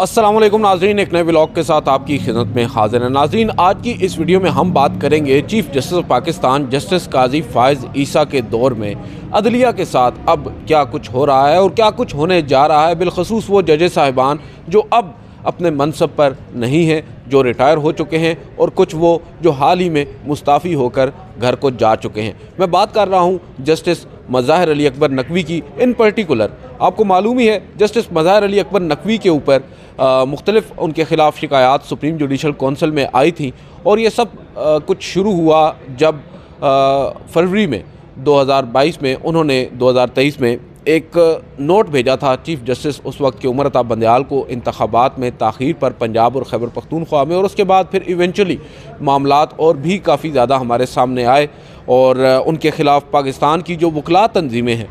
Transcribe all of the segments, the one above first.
अस्सलाम वालेकुम नाज़रीन, एक नए व्लॉग के साथ आपकी खिदमत में हाजिर है। नाज़रीन, आज की इस वीडियो में हम बात करेंगे chief justice of Pakistan justice Qazi Faez Isa के दौर में अदलिया के साथ अब क्या कुछ हो रहा है और क्या कुछ होने जा रहा है। बिलखसूस वो जजेस साहिबान जो अब अपने मनसब पर नहीं हैं, जो रिटायर हो चुके हैं, और कुछ वो जो हाल ही में मुस्ताफ़ी होकर घर को जा चुके हैं। मैं बात कर रहा हूँ जस्टिस मज़ाहिर अली अकबर नकवी की। इन पर्टिकुलर आपको मालूम ही है जस्टिस मज़ाहिर अली अकबर नकवी के ऊपर मुख्तलिफ़ उनके ख़िलाफ़ शिकायत सुप्रीम जुडिशल कौंसिल में आई थी, और ये सब कुछ शुरू हुआ जब फरवरी में 2022 में उन्होंने 2023 में एक नोट भेजा था चीफ़ जस्टिस उस वक्त के उमर अता बंदयाल को इंतखाबात में ताख़ीर पर पंजाब और खैबर पख्तूनख्वा में। और उसके बाद फिर इवेंचुअली मामलात और भी काफ़ी ज़्यादा हमारे सामने आए और उनके ख़िलाफ़ पाकिस्तान की जो वकला तंजीमें हैं,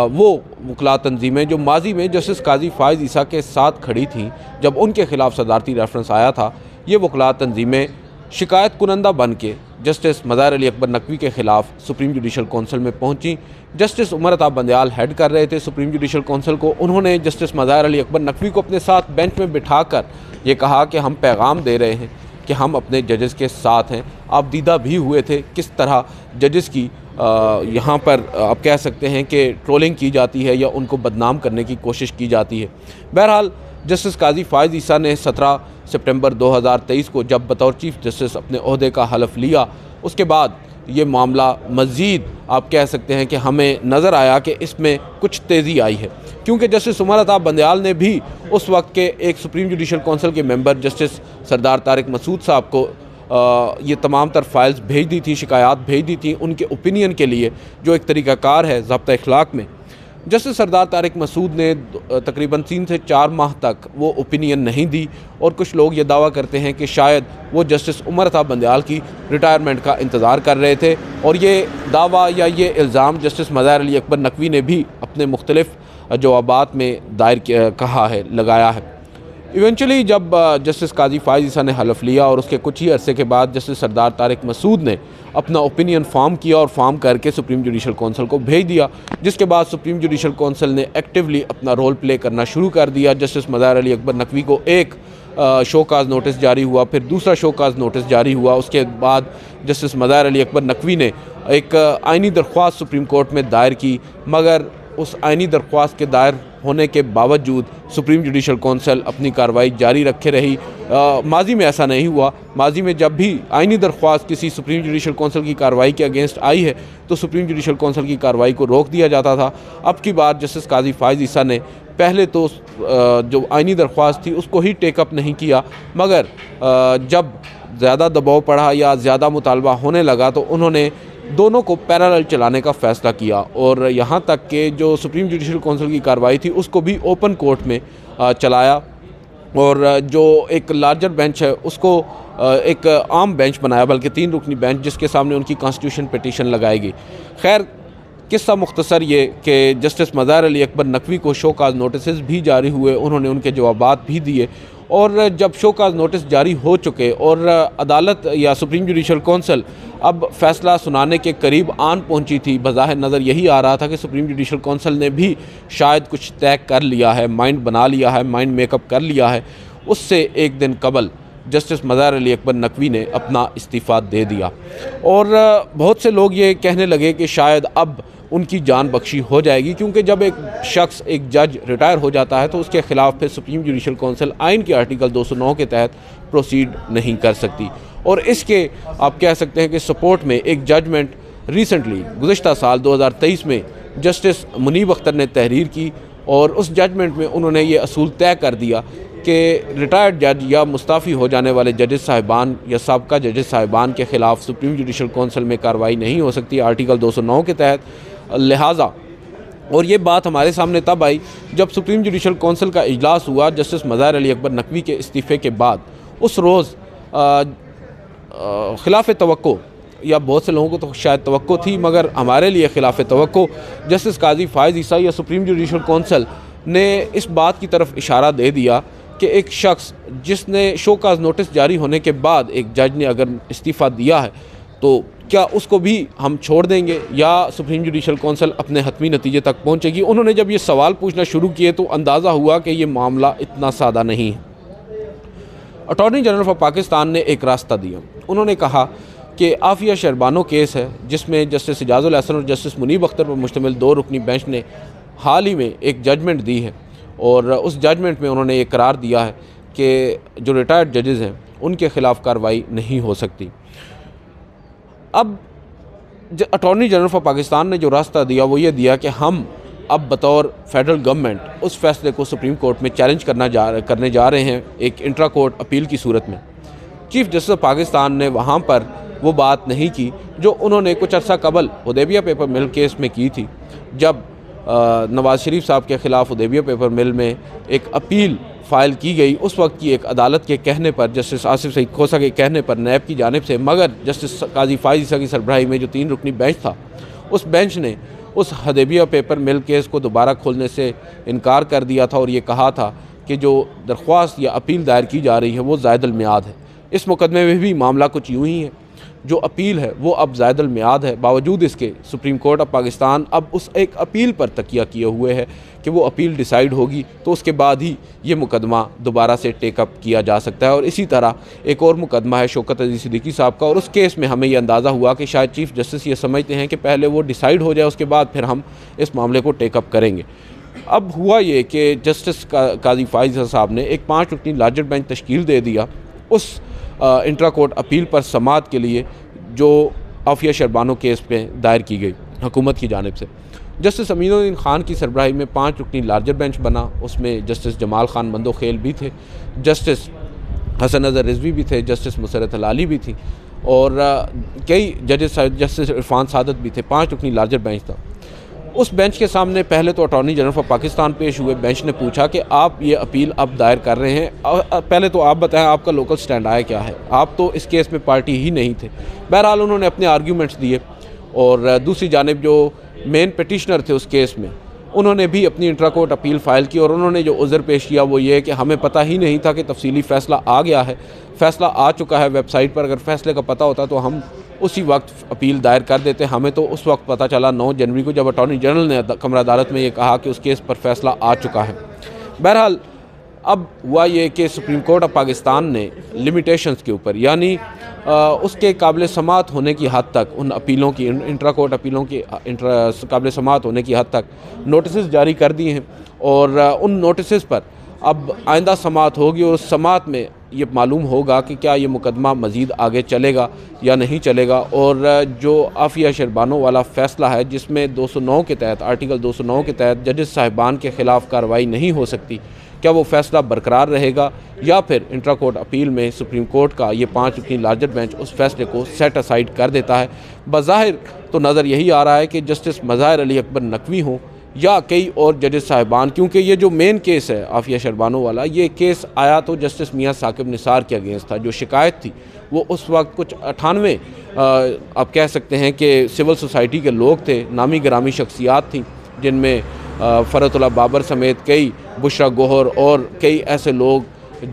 वो वकला तंजीमें जो माजी में जस्टिस काजी फ़ाइज़ ईसा के साथ खड़ी थीं जब उनके ख़िलाफ़ सदारती रेफरेंस आया था, ये वकला तंजीमें शिकायत कुनंदा बन के जस्टिस मज़ाहिर अली अकबर नकवी के ख़िलाफ़ सुप्रीम जुडिशल कौंसिल में पहुंची। जस्टिस उमर अता बंदयाल हेड कर रहे थे सुप्रीम जुडिशल कौंसिल को। उन्होंने जस्टिस मज़ाहिर अली अकबर नकवी को अपने साथ बेंच में बिठाकर ये कहा कि हम पैगाम दे रहे हैं कि हम अपने जजेस के साथ हैं। आप दीदा भी हुए थे किस तरह जजेस की यहाँ पर आप कह सकते हैं कि ट्रोलिंग की जाती है या उनको बदनाम करने की कोशिश की जाती है। बहरहाल जस्टिस काजी फ़ाइज़ ईसा ने 17 सितंबर 2023 को जब बतौर चीफ जस्टिस अपने ओहदे का हलफ लिया, उसके बाद ये मामला मज़ीद आप कह सकते हैं कि हमें नज़र आया कि इसमें कुछ तेज़ी आई है, क्योंकि जस्टिस उमर अता बंदयाल ने भी उस वक्त के एक सुप्रीम जुडिशल कौंसिल के मेंबर जस्टिस सरदार तारिक मसूद साहब को ये तमाम तर फाइल्स भेज दी थी, शिकायत भेज दी थी उनके ओपिनियन के लिए, जो एक तरीक़ाकार है ज़ाब्ता इख़लाक़ में। जस्टिस सरदार तारिक मसूद ने तकरीबन 3 से 4 माह तक वो ओपिनियन नहीं दी, और कुछ लोग ये दावा करते हैं कि शायद वो जस्टिस उमर अता बंदयाल की रिटायरमेंट का इंतज़ार कर रहे थे। और ये दावा या ये इल्ज़ाम जस्टिस मज़ाहिर अली अकबर नकवी ने भी अपने मुख्तलिफ़ जवाबात में दायर कहा है, लगाया है। इवेंचुअली जब जस्टिस काजी फ़ाइज़ ईसा ने हलफ लिया और उसके कुछ ही अरसे के बाद जस्टिस सरदार तारिक मसूद ने अपना ओपिनियन फॉर्म किया और फॉर्म करके सुप्रीम जुडिशल कौंसिल को भेज दिया, जिसके बाद सुप्रीम जुडिशल कौंसिल ने एक्टिवली अपना रोल प्ले करना शुरू कर दिया। जस्टिस मज़ाहिर अली अकबर नकवी को एक शोकाज नोटिस जारी हुआ, फिर दूसरा शोकाज नोटिस जारी हुआ। उसके बाद जस्टिस मज़ाहिर अली अकबर नकवी ने एक आइनी दरख्वास्त सुप्रीम कोर्ट में दायर की, मगर उस आइनी दरख्वास्त के दायर होने के बावजूद सुप्रीम जुडिशल कौंसिल अपनी कार्रवाई जारी रखे रही। माजी में ऐसा नहीं हुआ। माजी में जब भी आइनी दरख्वास्त किसी सुप्रीम जुडिशल कौंसिल की कार्रवाई के अगेंस्ट आई है तो सुप्रीम जुडिशल कौंसिल की कार्रवाई को रोक दिया जाता था। अब की बार जस्टिस काजी फ़ाइज़ ईसा ने पहले तो जो आइनी दरख्वास्त थी उसको ही टेकअप नहीं किया, मगर जब ज़्यादा दबाव पड़ा या ज़्यादा मुतालबा होने लगा तो उन्होंने दोनों को पैरेलल चलाने का फ़ैसला किया, और यहाँ तक कि जो सुप्रीम जुडिशल कौंसिल की कार्रवाई थी उसको भी ओपन कोर्ट में चलाया, और जो एक लार्जर बेंच है उसको एक आम बेंच बनाया, बल्कि 3 रुकनी बेंच, जिसके सामने उनकी कॉन्स्टिट्यूशन पिटीशन लगाएगी। खैर, किस्सा मुख्तसर ये कि जस्टिस मज़ाहिर अली अकबर नकवी को शोकाज नोटिस भी जारी हुए, उन्होंने उनके जवाबात भी दिए, और जब शोकाज नोटिस जारी हो चुके और अदालत या सुप्रीम जुडिशल कौंसिल अब फ़ैसला सुनाने के करीब आन पहुंची थी, बज़ाहिर नज़र यही आ रहा था कि सुप्रीम जुडिशल कौंसिल ने भी शायद कुछ तय कर लिया है, माइंड बना लिया है, माइंड मेकअप कर लिया है। उससे एक दिन कबल जस्टिस मज़ाहिर अली अकबर नकवी ने अपना इस्तीफ़ा दे दिया, और बहुत से लोग ये कहने लगे कि शायद अब उनकी जान बख्शी हो जाएगी, क्योंकि जब एक शख्स, एक जज रिटायर हो जाता है तो उसके ख़िलाफ़ फिर सुप्रीम जुडिशल कौंसिल आइन के आर्टिकल 209 के तहत प्रोसीड नहीं कर सकती। और इसके आप कह सकते हैं कि सपोर्ट में एक जजमेंट रिसेंटली गुज़िश्ता साल 2023 में जस्टिस मुनीब अख्तर ने तहरीर की, और उस जजमेंट में उन्होंने ये असूल तय कर दिया कि रिटायर्ड जज या मुस्ताफ़ी हो जाने वाले जजेस साहिबान या साबका जजेस साहिबान के ख़िलाफ़ सुप्रीम जुडिशल कौंसिल में कार्रवाई नहीं हो सकती आर्टिकल 209 के तहत। लिहाजा, और ये बात हमारे सामने तब आई जब सुप्रीम जुडिशल कौंसिल का इजलास हुआ जस्टिस मज़ाहिर अली अकबर नकवी के इस्तीफ़े के बाद। उस रोज़ ख़िलाफ़ तवक्को, या बहुत से लोगों को तो शायद तवक्को थी, मगर हमारे लिए ख़िलाफ़ तवक्को जस्टिस काजी फ़ाइज़ ईसा या सुप्रीम जुडिशल कौंसिल ने इस बात की तरफ इशारा दे दिया कि एक शख्स जिसने शोकाज नोटिस जारी होने के बाद एक जज ने अगर इस्तीफ़ा दिया है तो क्या उसको भी हम छोड़ देंगे या सुप्रीम जुडिशल कौंसिल अपने हतमी नतीजे तक पहुँचेगी। उन्होंने जब ये सवाल पूछना शुरू किए तो अंदाज़ा हुआ कि ये मामला इतना सादा नहीं है। अटॉर्नी जनरल ऑफ पाकिस्तान ने एक रास्ता दिया। उन्होंने कहा कि आफिया शरबानो केस है जिसमें जस्टिस इजाज़ुल हसन और जस्टिस मुनीब अख्तर पर मुश्तमिल 2 रुकनी बेंच ने हाल ही में एक जजमेंट दी है और उस जजमेंट में उन्होंने ये करार दिया है कि जो रिटायर्ड जजेज़ हैं उनके ख़िलाफ़ कार्रवाई नहीं हो सकती। अब अटॉर्नी जनरल ऑफ पाकिस्तान ने जो रास्ता दिया वो ये दिया कि हम अब बतौर फेडरल गवर्नमेंट उस फैसले को सुप्रीम कोर्ट में चैलेंज करने जा रहे हैं एक इंट्रा कोर्ट अपील की सूरत में। चीफ जस्टिस ऑफ पाकिस्तान ने वहाँ पर वो बात नहीं की जो उन्होंने कुछ अर्सा कबल हुदैबिया पेपर मिल केस में की थी, जब नवाज़ शरीफ साहब के ख़िलाफ़ हुदैबिया पेपर मिल में एक अपील फ़ाइल की गई। उस वक्त की एक अदालत के कहने पर, जस्टिस आसिफ सईद खोसा के कहने पर नैब की जानिब से, मगर जस्टिस काजी फ़ाइज़ ईसा की सरबराही में जो 3 रुकनी बेंच था उस बेंच ने उस हुदैबिया पेपर मिल केस को दोबारा खोलने से इनकार कर दिया था और ये कहा था कि जो दरख्वास्त या अपील दायर की जा रही है वो ज़ायदुल मियाद है। इस मुकदमे में भी मामला कुछ यूँ ही है, जो अपील है वो अब ज़ायदुल मियाद है। बावजूद इसके सुप्रीम कोर्ट ऑफ पाकिस्तान अब उस एक अपील पर तकिया किए हुए है कि वो अपील डिसाइड होगी तो उसके बाद ही ये मुकदमा दोबारा से टेकअप किया जा सकता है। और इसी तरह एक और मुकदमा है शौकत अजीज़ सिद्दीकी साहब का, और उस केस में हमें ये अंदाज़ा हुआ कि शायद चीफ़ जस्टिस ये समझते हैं कि पहले वो डिसाइड हो जाए उसके बाद फिर हम इस मामले को टेकअप करेंगे। अब हुआ ये कि जस्टिस काजी फ़ाइज़ साहब ने एक 5 रुकनी लार्जर बेंच तश्कील दे दिया उस इंट्रा कोर्ट अपील पर समाअत के लिए जो आफिया शरबानो केस पे दायर की गई हुकूमत की जानिब से। जस्टिस अमीनुद्दीन खान की सरबराही में 5 रुकनी लार्जर बेंच बना। उसमें जस्टिस जमाल खान मंदोखेल भी थे, जस्टिस हसन नज़र रिजवी भी थे, जस्टिस मुसरत हलाली भी थी और कई जजेस, जस्टिस इरफान सादत भी थे। 5 रुकनी लार्जर बेंच था। उस बेंच के सामने पहले तो अटॉर्नी जनरल ऑफ पाकिस्तान पेश हुए। बेंच ने पूछा कि आप ये अपील अब दायर कर रहे हैं, पहले तो आप बताएं आपका लोकल स्टैंड आया क्या है, आप तो इस केस में पार्टी ही नहीं थे। बहरहाल उन्होंने अपने आर्ग्यूमेंट्स दिए और दूसरी जानिब जो मेन पिटिशनर थे उस केस में उन्होंने भी अपनी इंट्रा कोर्ट अपील फ़ाइल की और उन्होंने जो उज़र पेश किया वो ये है कि हमें पता ही नहीं था कि तफसीली फ़ैसला आ गया है, फ़ैसला आ चुका है वेबसाइट पर। अगर फ़ैसले का पता होता तो हम उसी वक्त अपील दायर कर देते। हमें तो उस वक्त पता चला 9 जनवरी को, जब अटॉर्नी जनरल ने कमरा अदालत में ये कहा कि उस केस पर फ़ैसला आ चुका है। बहरहाल अब हुआ ये कि सुप्रीम कोर्ट ऑफ पाकिस्तान ने लिमिटेशंस के ऊपर, यानी उसके काबिल समाअत होने की हद तक, उन अपीलों की, इंट्रा कोर्ट अपीलों की काबिल समाअत होने की हद तक नोटिस जारी कर दिए हैं और उन नोटिस पर अब आइंदा समाअत होगी और उस समाअत में ये मालूम होगा कि क्या ये मुकदमा मज़ीद आगे चलेगा या नहीं चलेगा। और जो आफिया शरबानो वाला फ़ैसला है जिसमें 209 के तहत, आर्टिकल 209 के तहत जजेस साहिबान के ख़िलाफ़ कार्रवाई नहीं हो सकती, क्या वो फ़ैसला बरकरार रहेगा या फिर इंट्रा कोर्ट अपील में सुप्रीम कोर्ट का ये 5 रुकनी लार्जर बेंच उस फैसले को सेट असाइड कर देता है। बज़ाहिर तो नज़र यही आ रहा है कि जस्टिस मज़ाहिर अली अकबर नकवी हों या कई और जजेस साहिबान, क्योंकि ये जो मेन केस है आफिया शरबानो वाला, ये केस आया तो जस्टिस मियाँ साकिब निसार के अगेंस्ट था। जो शिकायत थी वो उस वक्त कुछ 98 आप कह सकते हैं कि सिविल सोसाइटी के लोग थे, नामी गिरामी शख्सियात थी, जिनमें फ़रतुल्लाह बाबर समेत कई, बुशरा गोहर और कई ऐसे लोग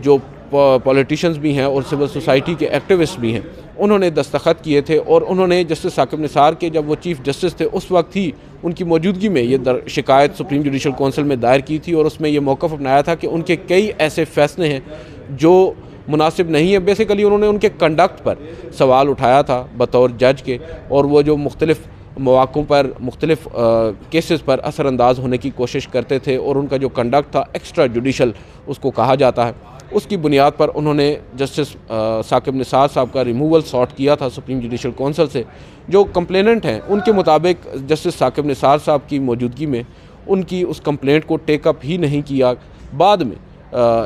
जो पॉलिटिशियंस भी हैं और सिविल सोसाइटी के एक्टिविस्ट भी हैं, उन्होंने दस्तखत किए थे। और उन्होंने जस्टिस साकिब निसार के, जब वो चीफ़ जस्टिस थे उस वक्त ही उनकी मौजूदगी में ये शिकायत सुप्रीम जुडिशल कौंसिल में दायर की थी और उसमें ये मौक़िफ़ अपनाया था कि उनके कई ऐसे फ़ैसले हैं जो मुनासिब नहीं है। बेसिकली उन्होंने उनके कंडक्ट पर सवाल उठाया था बतौर जज के, और वो जो मुख्तलिफ़ मौक़ों पर मुख्तलिफ़ केसेस पर असरअंदाज होने की कोशिश करते थे और उनका जो कंडक्ट था एक्स्ट्रा जुडिशल उसको कहा जाता है, उसकी बुनियाद पर उन्होंने जस्टिस साकिब निसार साहब का रिमूवल सॉर्ट किया था सुप्रीम जुडिशल कौंसिल से। जो कंप्लेनेंट हैं उनके मुताबिक जस्टिस साकिब निसार साहब की मौजूदगी में उनकी उस कंप्लेंट को टेकअप ही नहीं किया। बाद में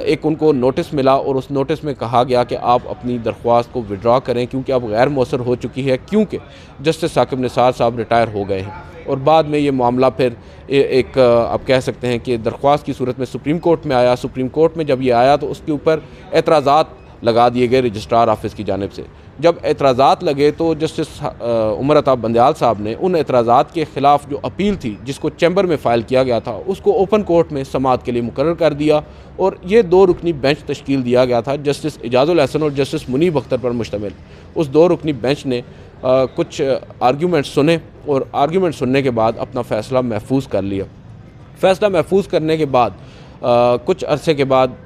एक उनको नोटिस मिला और उस नोटिस में कहा गया कि आप अपनी दरख्वास्त को विड्रॉ करें क्योंकि अब गैर मौसर हो चुकी है, क्योंकि जस्टिस साकिब निसार साहब रिटायर हो गए हैं। और बाद में ये मामला फिर एक आप कह सकते हैं कि दरख्वास्त की सूरत में सुप्रीम कोर्ट में आया। सुप्रीम कोर्ट में जब ये आया तो उसके ऊपर एतराज़ात लगा दिए गए रजिस्ट्रार ऑफिस की जानिब से। जब एतराज़ात लगे तो जस्टिस उमर अता बंदयाल साहब ने उन एतराज़ात के ख़िलाफ़ जो अपील थी जिसको चैम्बर में फ़ाइल किया गया था उसको ओपन कोर्ट में समाअत के लिए मुकर्रर कर दिया और ये 2 रुकनी बेंच तश्कील दिया गया था जस्टिस इजाज़ुल हसन और जस्टिस मुनीब अख्तर पर मुश्तमिल। उस 2 रुकनी बेंच ने कुछ आर्ग्यूमेंट सुने और आर्ग्यूमेंट सुनने के बाद अपना फ़ैसला महफूज कर लिया। फ़ैसला महफूज करने के बाद कुछ अरसे के बाद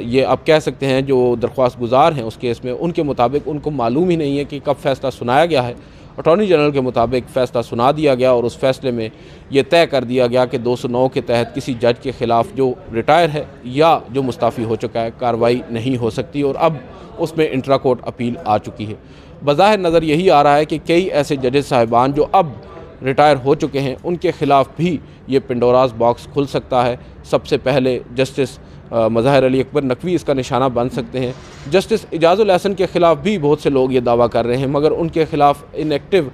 ये आप कह सकते हैं जो दरख्वास्त गुज़ार हैं उस केस में, उनके मुताबिक उनको मालूम ही नहीं है कि कब फ़ैसला सुनाया गया है। अटॉर्नी जनरल के मुताबिक फ़ैसला सुना दिया गया और उस फ़ैसले में ये तय कर दिया गया कि 209 के तहत किसी जज के ख़िलाफ़ जो रिटायर है या जो मुस्ताफ़ी हो चुका है कार्रवाई नहीं हो सकती और अब उसमें इंट्रा कोर्ट अपील आ चुकी है। बज़ाहिर नज़र यही आ रहा है कि कई ऐसे जजेस साहिबान जो अब रिटायर हो चुके हैं उनके ख़िलाफ़ भी ये पिंडोरास बॉक्स खुल सकता है। सबसे पहले जस्टिस मज़ाहिर अली अकबर नकवी इसका निशाना बन सकते हैं। जस्टिस इजाज़ुल एहसन के ख़िलाफ़ भी बहुत से लोग ये दावा कर रहे हैं, मगर उनके ख़िलाफ़ इनएक्टिव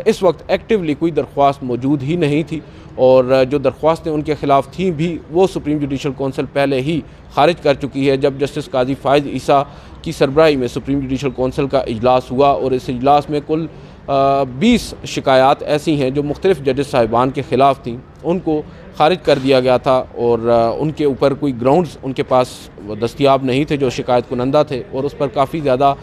इस वक्त एक्टिवली कोई दरख्वास्त मौजूद ही नहीं थी और जो दरख्वास्तें उनके ख़िलाफ़ थीं भी वो सुप्रीम जुडिशल कौंसिल पहले ही खारिज कर चुकी है। जब जस्टिस काजी फ़ाइज़ ईसा की सरबराही में सुप्रीम जुडिशल कौंसिल का इजलास हुआ और इस इजलास में कुल 20 शिकायत ऐसी हैं जो मुख्तलिफ़ जजेस साहिबान के ख़िलाफ़ थीं, उनको खारिज कर दिया गया था और उनके ऊपर कोई ग्राउंड्स उनके पास दस्तयाब नहीं थे जो शिकायत कुनंदा थे और उस पर काफ़ी ज़्यादा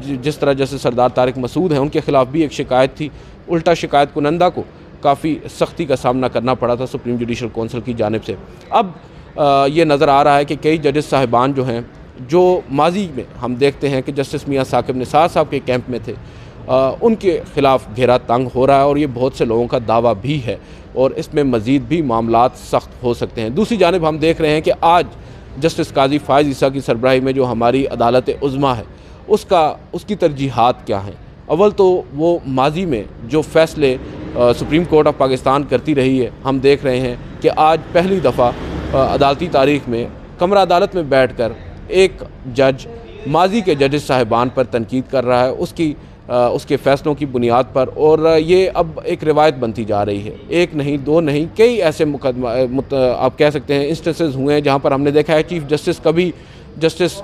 जिस तरह जैसे सरदार तारिक मसूद हैं उनके ख़िलाफ़ भी एक शिकायत थी। उल्टा शिकायत कुनंदा को काफ़ी सख्ती का सामना करना पड़ा था सुप्रीम जुडिशल कौंसिल की जानिब से। अब ये नज़र आ रहा है कि कई जजेस साहिबान जो हैं जो माजी में हम देखते हैं कि जस्टिस मियाँ साकिब निसार साहब के कैंप में थे, उनके ख़िलाफ़ घेरा तंग हो रहा है और ये बहुत से लोगों का दावा भी है और इसमें मज़ीद भी मामलात सख्त हो सकते हैं। दूसरी जानिब हम देख रहे हैं कि आज जस्टिस काजी फ़ाइज़ ईसा की सरबराही में जो हमारी अदालत उज़्मा है उसकी तरजीहात क्या हैं। अव्वल तो वो माजी में जो फ़ैसले सुप्रीम कोर्ट ऑफ पाकिस्तान करती रही है, हम देख रहे हैं कि आज पहली दफ़ा अदालती तारीख़ में कमरा अदालत में बैठ कर एक जज माजी के जजेस साहिबान पर तनकीद कर रहा है उसके फ़ैसलों की बुनियाद पर, और ये अब एक रिवायत बनती जा रही है। एक नहीं, दो नहीं, कई ऐसे मुकदमा आप कह सकते हैं इंस्टेंसेस हुए हैं जहाँ पर हमने देखा है चीफ़ जस्टिस कभी जस्टिस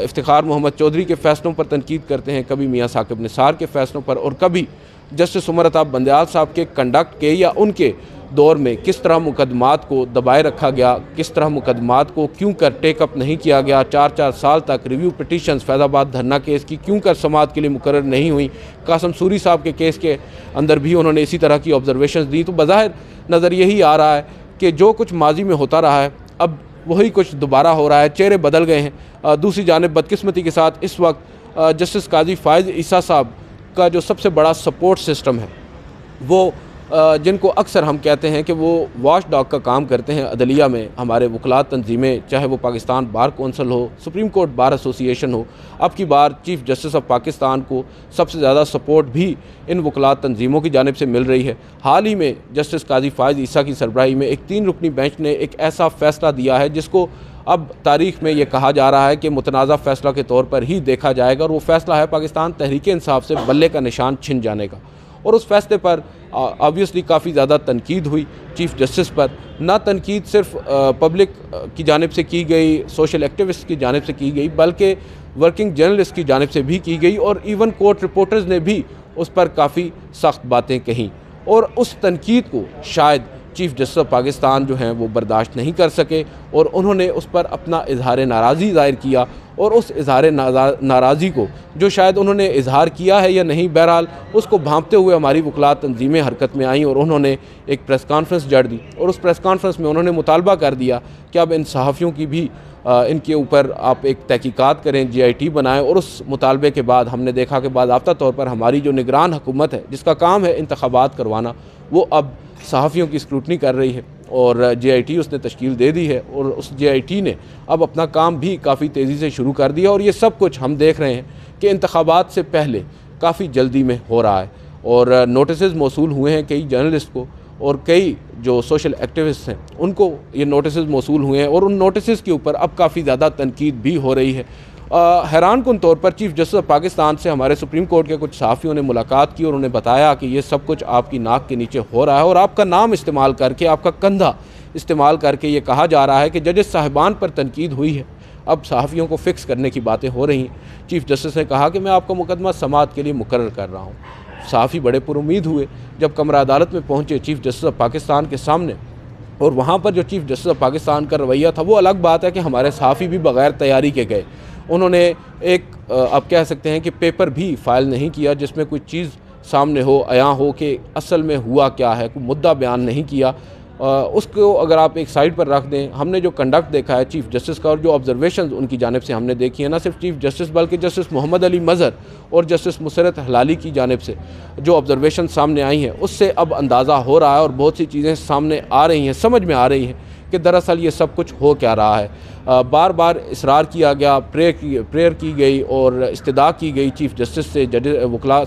इफ्तिखार मोहम्मद चौधरी के फ़ैसलों पर तनकीद करते हैं, कभी मियाँ साकिब निसार के फ़ैसलों पर, और कभी जस्टिस उमर अताब बंदयाल साहब के कंडक्ट के या उनके दौर में किस तरह मुकदमात को दबाए रखा गया, किस तरह मुकदमात को क्यों कर टेकअप नहीं किया गया। 4-4 साल तक रिव्यू पिटीशंस फैज़ाबाद धरना केस की क्यों कर समाअत के लिए मुकर्रर नहीं हुई। कासम सूरी साहब के केस के अंदर भी उन्होंने इसी तरह की ऑब्जर्वेशंस दी। तो बज़ाहिर नज़र यही आ रहा है कि जो कुछ माजी में होता रहा है अब वही कुछ दोबारा हो रहा है, चेहरे बदल गए हैं। दूसरी जानिब बदकिस्मती के साथ इस वक्त जस्टिस काजी फ़ाइज़ ईसा साहब का जो सबसे बड़ा सपोर्ट सिस्टम है वो जिनको अक्सर हम कहते हैं कि वो वॉच डॉग का काम करते हैं अदलिया में, हमारे वकलात तंजीमें, चाहे वो पाकिस्तान बार कौंसल हो, सुप्रीम कोर्ट बार एसोसिएशन हो, अब की बार चीफ़ जस्टिस ऑफ पाकिस्तान को सबसे ज़्यादा सपोर्ट भी इन वकलात तंजीमों की जानिब से मिल रही है। हाल ही में जस्टिस काजी फ़ाइज़ ईसा की सरबराही में एक 3 रुकनी बेंच ने एक ऐसा फ़ैसला दिया है जिसको अब तारीख़ में ये कहा जा रहा है कि मुतनाज़ा फ़ैसला के तौर पर ही देखा जाएगा, और वो फ़ैसला है पाकिस्तान तहरीक इंसाफ से बल्ले का निशान छिन जाने का। और उस फैसले पर ऑब्वियसली काफ़ी ज़्यादा तनकीद हुई चीफ़ जस्टिस पर। ना तनकीद सिर्फ पब्लिक की जानिब से की गई, सोशल एक्टिविस्ट की जानिब से की गई, बल्कि वर्किंग जर्नलिस्ट की जानिब से भी की गई, और इवन कोर्ट रिपोर्टर्स ने भी उस पर काफ़ी सख्त बातें कहीं। और उस तनकीद को शायद चीफ़ जस्टिस ऑफ पाकिस्तान जो हैं वो बर्दाश्त नहीं कर सके और उन्होंने उस पर अपना इजहार नाराज़ी ज़ाहिर किया, और उस इजहार नाराज़ी को जो शायद उन्होंने इजहार किया है या नहीं, बहरहाल उसको भांपते हुए हमारी वकलात तंजीमें हरकत में आईं और उन्होंने एक प्रेस कॉन्फ्रेंस जड़ दी, और उस प्रेस कॉन्फ्रेंस में उन्होंने मुतालबा कर दिया कि अब इन सहाफ़ियों की भी इनके ऊपर आप एक तहकीकात करें, GIT बनाएं। और उस मुतालबे के बाद हमने देखा कि बाज़ाब्ता तौर पर हमारी जो निगरान हुकूमत है जिसका काम है इंतखाबात करवाना, वो अब सहाफ़ियों की स्क्रूटनी कर रही है, और GIT उसने तश्कील दे दी है, और उस GIT ने अब अपना काम भी काफ़ी तेज़ी से शुरू कर दिया। और ये सब कुछ हम देख रहे हैं कि इंतखाबात से पहले काफ़ी जल्दी में हो रहा है, और नोटिस मौसूल हुए हैं कई जर्नलिस्ट को, और कई जो सोशल एक्टिविस्ट हैं उनको ये नोटिस मौसूल हुए हैं, और उन नोटिस के ऊपर अब काफ़ी ज़्यादा तनकीद भी हो रही है। हैरान कुन तौर पर चीफ़ जस्टिस ऑफ पाकिस्तान से हमारे सुप्रीम कोर्ट के कुछ सहाफ़ियों ने मुलाकात की और उन्हें बताया कि ये सब कुछ आपकी नाक के नीचे हो रहा है, और आपका नाम इस्तेमाल करके, आपका कंधा इस्तेमाल करके ये कहा जा रहा है कि जजेस साहिबान पर तनकीद हुई है, अब सहाफ़ियों को फ़िक्स करने की बातें हो रही हैं। चीफ़ जस्टिस ने कहा कि मैं आपका मुकदमा समाअत के लिए मुकर्रर कर रहा हूँ। सहाफ़ी बड़े पुरुमीद हुए जब कमरा अदालत में पहुँचे चीफ़ जस्टिस ऑफ पाकिस्तान के सामने, और वहाँ पर जो चीफ़ जस्टिस ऑफ पाकिस्तान का रवैया था वो अलग बात है कि हमारे सहाफ़ी भी बग़ैर तैयारी के गए। उन्होंने एक आप कह सकते हैं कि पेपर भी फ़ाइल नहीं किया जिसमें कोई चीज़ सामने हो, आया हो कि असल में हुआ क्या है, कोई मुद्दा बयान नहीं किया। उसको अगर आप एक साइड पर रख दें, हमने जो कंडक्ट देखा है चीफ़ जस्टिस का और जो ऑब्जर्वेशंस उनकी जानिब से हमने देखी है, ना सिर्फ चीफ़ जस्टिस बल्कि जस्टिस मोहम्मद अली मज़हर और जस्टिस मुसरत हलाली की जानिब से जो ऑब्जर्वेशन सामने आई हैं, उससे अब अंदाज़ा हो रहा है और बहुत सी चीज़ें सामने आ रही हैं, समझ में आ रही हैं कि दरअसल ये सब कुछ हो क्या रहा है। बार बार इसरार किया गया, प्रेयर की गई और इस्तदा की गई चीफ़ जस्टिस से, जज वकला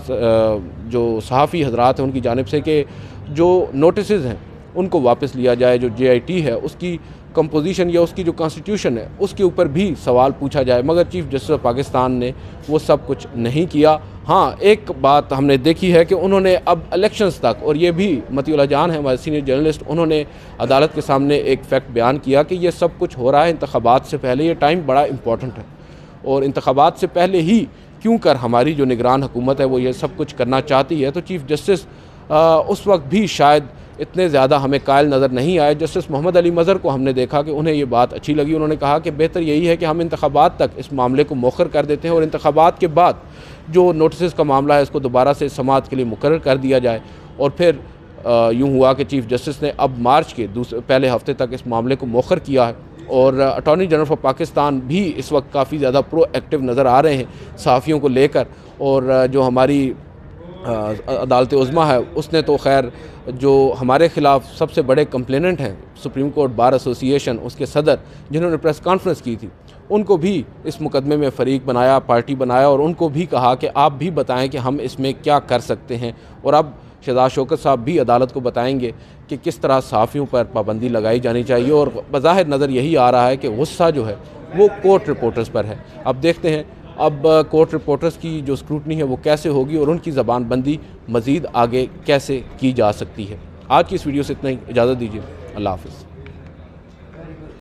जो सहाफ़ी हजरात हैं उनकी जानिब से कि जो नोटिस हैं उनको वापस लिया जाए, जो JIT है उसकी कंपोजिशन या उसकी जो कॉन्स्टिट्यूशन है उसके ऊपर भी सवाल पूछा जाए, मगर चीफ़ जस्टिस ऑफ पाकिस्तान ने वो सब कुछ नहीं किया। हाँ, एक बात हमने देखी है कि उन्होंने अब इलेक्शंस तक, और ये भी मतीउल्लाह जान है हमारे सीनियर जर्नलिस्ट, उन्होंने अदालत के सामने एक फ़ैक्ट बयान किया कि ये सब कुछ हो रहा है इंतखाबात से पहले, ये टाइम बड़ा इंपॉर्टेंट है और इंतखाबात से पहले ही क्यों कर हमारी जो निगरान हुकूमत है वो ये सब कुछ करना चाहती है। तो चीफ़ जस्टिस उस वक्त भी शायद इतने ज़्यादा हमें कायल नज़र नहीं आए। जस्टिस मोहम्मद अली मज़हर को हमने देखा कि उन्हें ये बात अच्छी लगी, उन्होंने कहा कि बेहतर यही है कि हम इंतखाबात तक इस मामले को मौखर कर देते हैं और इंतखाबात के बाद जो नोटिस का मामला है इसको दोबारा से समाअत के लिए मुकर्रर कर दिया जाए। और फिर यूँ हुआ कि चीफ़ जस्टिस ने अब मार्च के पहले हफ्ते तक इस मामले को मौखर किया है और अटॉर्नी जनरल ऑफ पाकिस्तान भी इस वक्त काफ़ी ज़्यादा प्रोएक्टिव नज़र आ रहे हैं सहाफ़ियों को लेकर। और जो हमारी अदालत उज़्मा है उसने तो खैर जो हमारे ख़िलाफ़ सबसे बड़े कंप्लेनेंट हैं सुप्रीम कोर्ट बार एसोसिएशन, उसके सदर जिन्होंने प्रेस कॉन्फ्रेंस की थी, उनको भी इस मुकदमे में फ़रीक बनाया, पार्टी बनाया और उनको भी कहा कि आप भी बताएं कि हम इसमें क्या कर सकते हैं। और अब शहजाद शौकत साहब भी अदालत को बताएंगे कि किस तरह सहाफ़ियों पर पाबंदी लगाई जानी चाहिए। और बज़ाहिर नज़र यही आ रहा है कि गुस्सा जो है वो कोर्ट रिपोर्टर्स पर है। अब देखते हैं अब कोर्ट रिपोर्टर्स की जो स्क्रूटनी है वो कैसे होगी और उनकी ज़बानबंदी मज़ीद आगे कैसे की जा सकती है। आज की इस वीडियो से इतना ही, इजाज़त दीजिए, अल्लाह हाफ़िज़।